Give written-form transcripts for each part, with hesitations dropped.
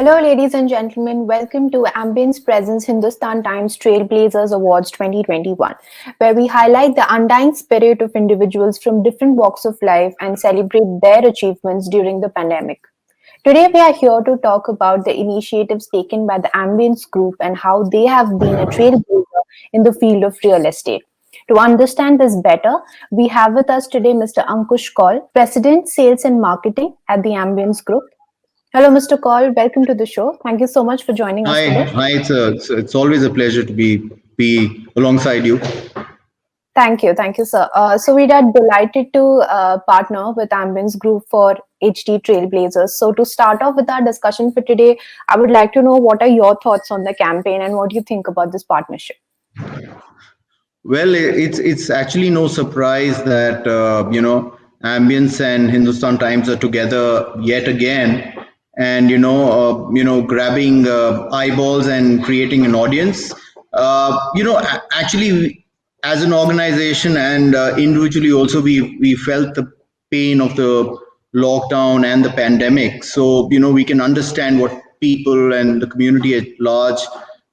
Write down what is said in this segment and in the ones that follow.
Hello, ladies and gentlemen. Welcome to Ambience Presents Hindustan Times Trailblazers Awards 2021, where we highlight the undying spirit of individuals from different walks of life and celebrate their achievements during the pandemic. Today, we are here to talk about the initiatives taken by the Ambience Group and how they have been a trailblazer in the field of real estate. To understand this better, we have with us today Mr. Ankush Kaul, President, Sales and Marketing at the Ambience Group. Hello, Mr. Kaul. Welcome to the show. Thank you so much for joining us Hi, today. hi. It's always a pleasure to be alongside you. Thank you, sir. So we are delighted to partner with Ambience Group for HD Trailblazers. So to start off with our discussion for today, I would like to know what are your thoughts on the campaign and what do you think about this partnership? Well, it's actually no surprise that Ambience and Hindustan Times are together yet again, and grabbing eyeballs and creating an audience. Actually, as an organization and individually also, we felt the pain of the lockdown and the pandemic. So we can understand what people and the community at large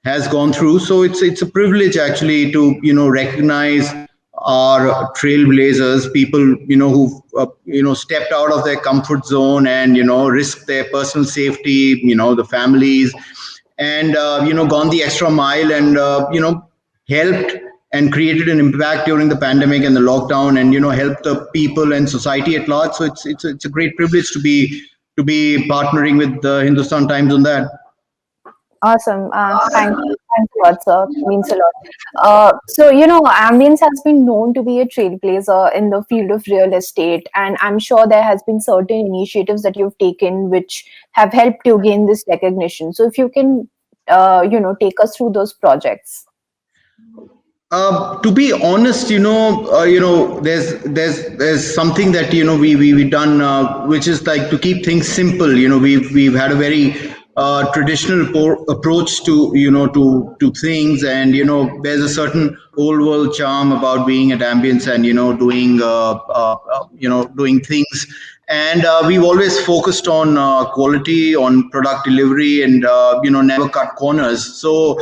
has gone through. So it's a privilege actually to recognize our trailblazers, people who've stepped out of their comfort zone and risked their personal safety, the families, and gone the extra mile and helped and created an impact during the pandemic and the lockdown, and helped the people and society at large. So it's a great privilege to be partnering with the Hindustan Times on that. Awesome. Thank you, sir. Means a lot. Ambience has been known to be a trailblazer in the field of real estate, and I'm sure there has been certain initiatives that you've taken which have helped you gain this recognition. So, if you can, take us through those projects. To be honest, there's something that we done, which is like to keep things simple. We've had a very traditional approach to to things, and there's a certain old world charm about being at Ambience and doing things. And we've always focused on quality, on product delivery, and never cut corners. So.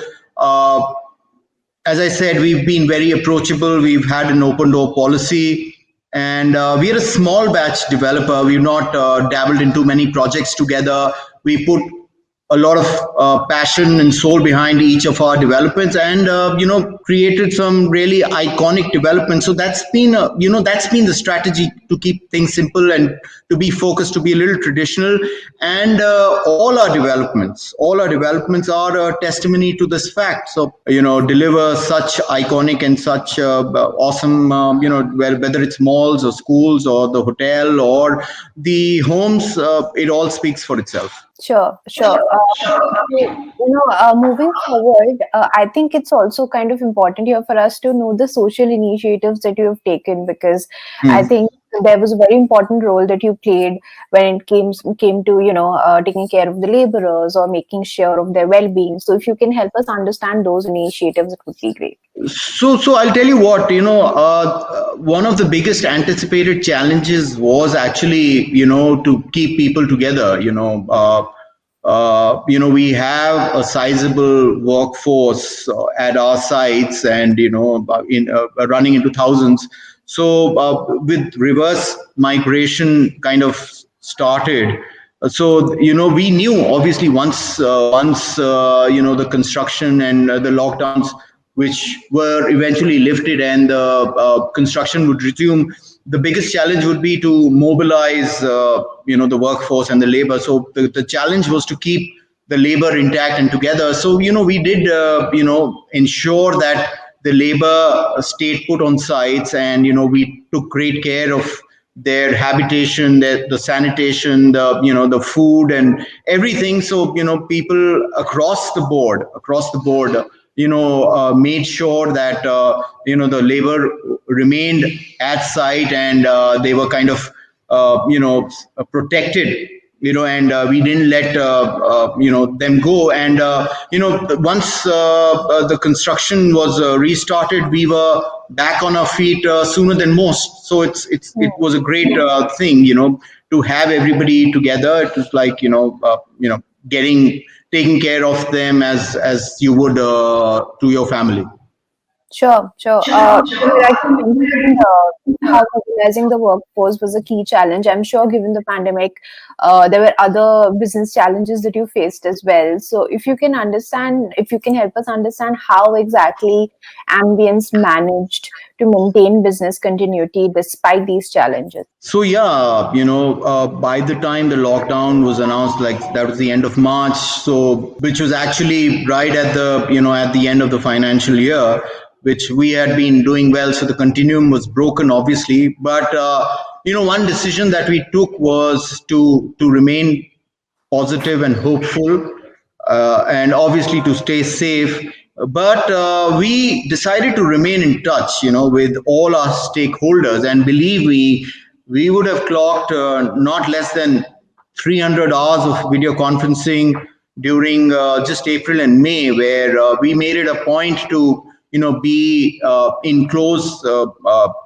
As I said, we've been very approachable. We've had an open door policy, and we are a small batch developer. We've not dabbled into many projects together. We put a lot of passion and soul behind each of our developments, and created some really iconic developments. So that's been the strategy, to keep things simple and to be focused, to be a little traditional. And all our developments are a testimony to this fact. So deliver such iconic and such awesome, whether it's malls or schools or the hotel or the homes, it all speaks for itself. Sure. Moving forward, I think it's also kind of important here for us to know the social initiatives that you have taken, because I Hmm. think there was a very important role that you played when it came to taking care of the laborers or making sure of their well-being. So if you can help us understand those initiatives, it would be great. So I'll tell you what, one of the biggest anticipated challenges was actually, to keep people together. We have a sizable workforce at our sites, and in running into thousands. So with reverse migration kind of started. So we knew, obviously, once the construction and the lockdowns, which were eventually lifted, and the construction would resume, the biggest challenge would be to mobilize the workforce and the labor. So the challenge was to keep the labor intact and together. So we did ensure that the labor stayed put on sites, and we took great care of their habitation, the sanitation, the food and everything. So people across the board made sure that the labor remained at site, and they were kind of protected, and we didn't let them go. And once the construction was restarted, we were back on our feet sooner than most. So it was a great thing, to have everybody together. It was like getting taking care of them as you would to your family. Sure, sure. You rightly mentioned how organizing the workforce was a key challenge. I'm sure, given the pandemic, there were other business challenges that you faced as well. So, if you can help us understand how exactly Ambience managed to maintain business continuity despite these challenges. So yeah, by the time the lockdown was announced, like that was the end of March, so which was actually right at the at the end of the financial year, which we had been doing well. So the continuum was broken, obviously, but one decision that we took was to remain positive and hopeful, and obviously to stay safe. But we decided to remain in touch, with all our stakeholders, and believe me, we would have clocked not less than 300 hours of video conferencing during just April and May, where we made it a point to be in close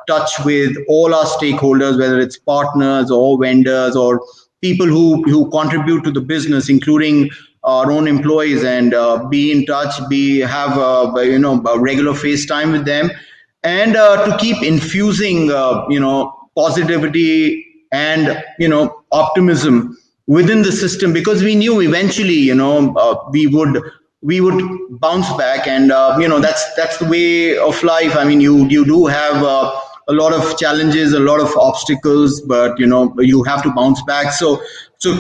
touch with all our stakeholders, whether it's partners or vendors or people who contribute to the business, including our own employees, and be in touch, be have a regular FaceTime with them, and to keep infusing positivity and optimism within the system, because we knew eventually we would bounce back, and that's the way of life. I mean, you do have a lot of challenges, a lot of obstacles, but you have to bounce back. So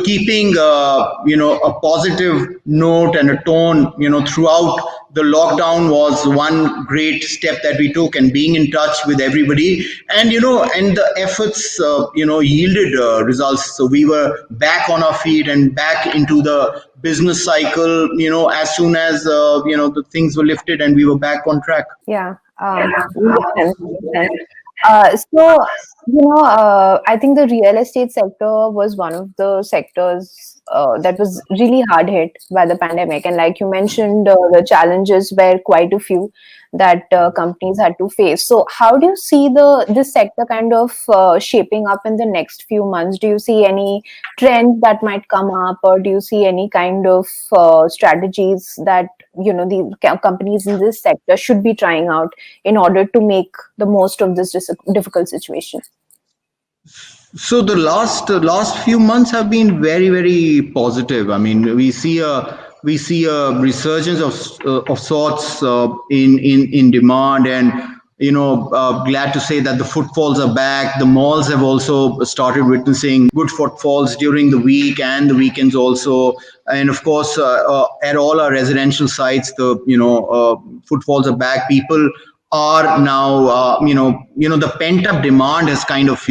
keeping a positive note and a tone throughout the lockdown was one great step that we took, and being in touch with everybody, and and the efforts yielded results. So we were back on our feet and back into the business cycle as soon as the things were lifted, and we were back on track. Yeah, makes sense. Makes sense. I think the real estate sector was one of the sectors that was really hard hit by the pandemic. And like you mentioned, the challenges were quite a few that companies had to face. So, how do you see this sector kind of shaping up in the next few months? Do you see any trends that might come up, or do you see any kind of strategies that the companies in this sector should be trying out in order to make the most of this difficult situation? So the last few months have been very, very positive. I mean, we see a resurgence of sorts in demand, and glad to say that the footfalls are back. The malls have also started witnessing good footfalls during the week and the weekends also, and of course at all our residential sites, the footfalls are back. People are now the pent up demand has kind of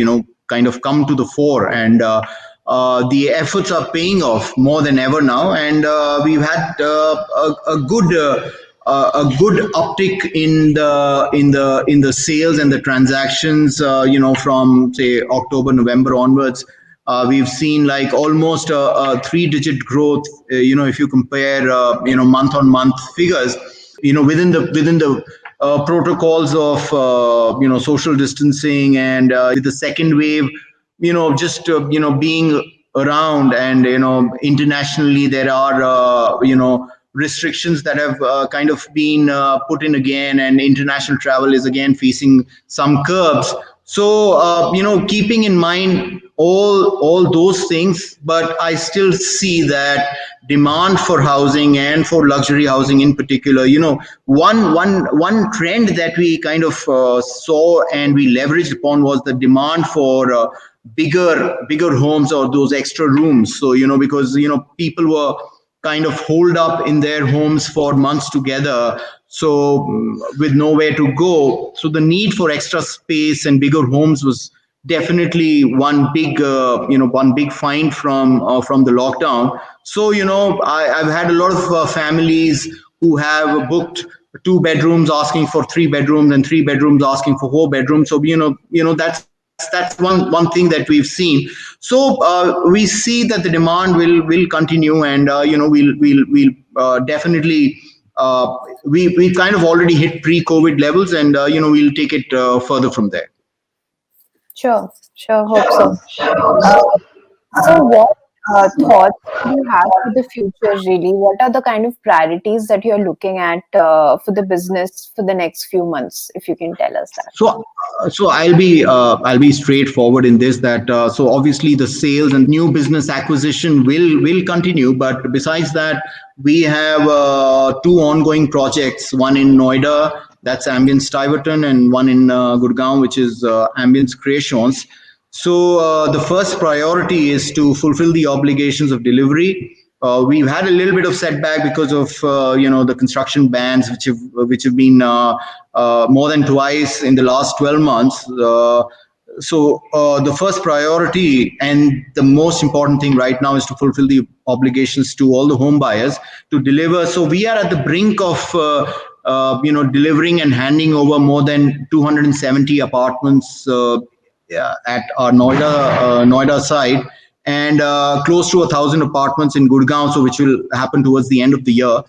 come to the fore, and the efforts are paying off more than ever now, and we've had a good uptick in the sales and the transactions, from say October, November onwards. We've seen like almost a three-digit growth, if you compare month on month figures, within the protocols of social distancing, and with the second wave just being around, and internationally there are restrictions that have kind of been put in again, and international travel is again facing some curbs. So keeping in mind all those things, but I still see that demand for housing, and for luxury housing in particular, one trend that we kind of saw and we leveraged upon was the demand for bigger homes, or those extra rooms. So because people were kind of holed up in their homes for months together, so with nowhere to go, so the need for extra space and bigger homes was definitely one big find from the lockdown. So I've had a lot of families who have booked two bedrooms asking for three bedrooms, and three bedrooms asking for four bedrooms. So that's one thing that we've seen. So we see that the demand will continue, and we'll definitely we kind of already hit pre-COVID levels, and we'll take it further from there. Sure, sure. Hope so. Uh, so, what thoughts do you have for the future, really? What are the kind of priorities that you're looking at for the business for the next few months, if you can tell us that? So I'll be straightforward in this, that so obviously the sales and new business acquisition will continue, but besides that, we have two ongoing projects, one in Noida, that's Ambience Tiverton, and one in Gurgaon, which is Ambience Creations. So the first priority is to fulfill the obligations of delivery. We've had a little bit of setback because of the construction bans, which have been more than twice in the last 12 months. So the first priority and the most important thing right now is to fulfill the obligations to all the home buyers to deliver. So we are at the brink of delivering and handing over more than 270 apartments at our Noida site, and close to 1,000 apartments in Gurgaon, so which will happen towards the end of the year.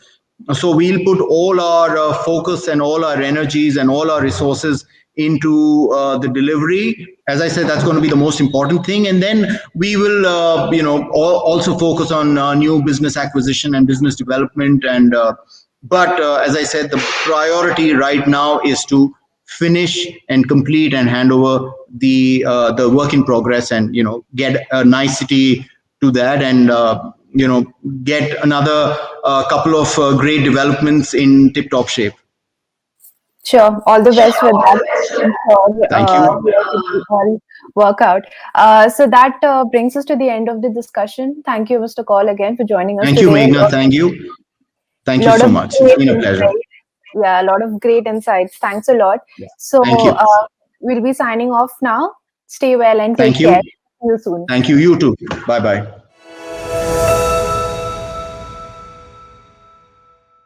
So we'll put all our focus and all our energies and all our resources into the delivery. As I said, that's going to be the most important thing, and then we will, also focus on new business acquisition and business development. And but as I said, the priority right now is to finish and complete and hand over the work in progress, and get a nicety to that, and get another couple of great developments in tip top shape. Sure. All the best with that. I'm sure Thank you. it will all work out. So that brings us to the end of the discussion. Thank you, Mr. Kaul, again for joining us Thank you, today. Meghna. Thank you. Thank you Lot so of much. It's great been a pleasure. insights. Yeah, a lot of great insights. Thanks a lot. Yeah. So Thank you. we'll be signing off now. Stay well and Thank take you. care. See you soon. Thank you. You too. Bye bye.